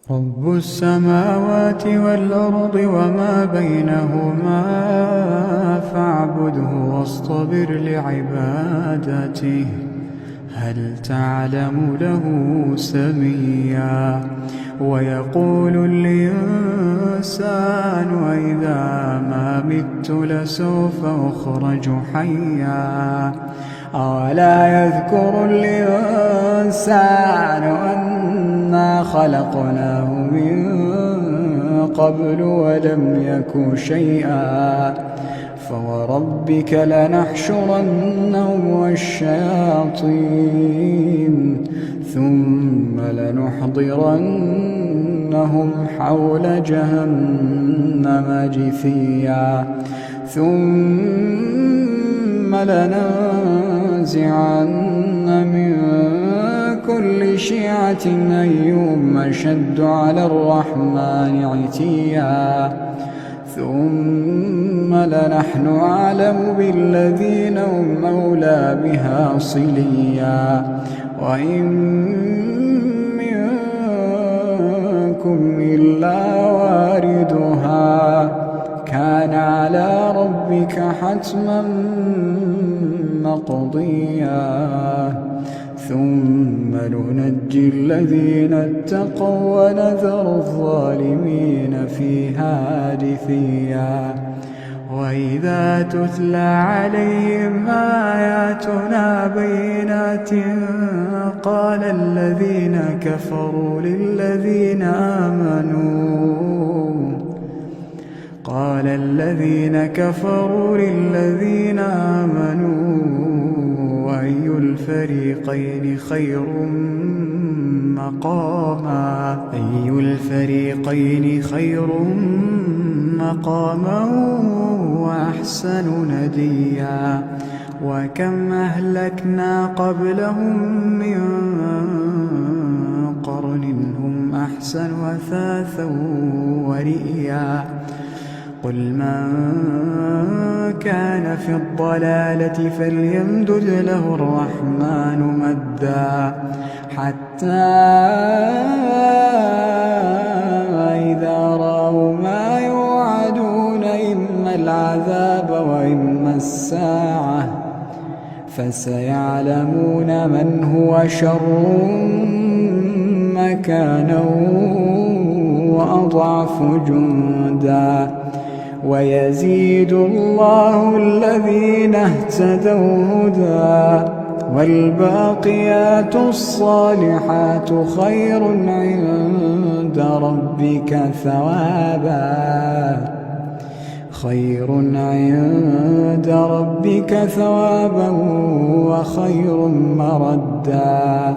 رب السماوات والأرض وما بينهما فاعبده واصطبر لعبادته هل تعلم له سميا ويقول الإنسان أإذا ما مت لسوف أخرج حيا أولا يذكر الإنسان أنا خلقناه من قبل ولم يك شيئا فوربك لنحشرنهم والشياطين ثم لنحضرنهم حول جهنم جثيا ثم لننزعن من كل شيعة أيهم أشد على الرحمن عتيا ثم لنحن أعلم بالذين هم أولى بها صليا وإن منكم إلا واردها كان على ربك حتما مقضيا ثم ننجي الذين اتقوا ونذر الظالمين فيها جثيا وإذا تتلى عليهم آياتنا بينات قال الذين كفروا للذين آمنوا أي الفريقين خير مقاما وأحسن نديا وكم أهلكنا قبلهم من قرن هم أحسن أثاثا ورئيا قل من كان في الضلالة فليمدد له الرحمن مدا حتى إذا رأوا ما يوعدون إما العذاب وإما الساعة فسيعلمون من هو شر مكانا وأضعف جندا ويزيد الله الذين اهتدوا هدى والباقيات الصالحات خير عند ربك ثوابا وخير مردا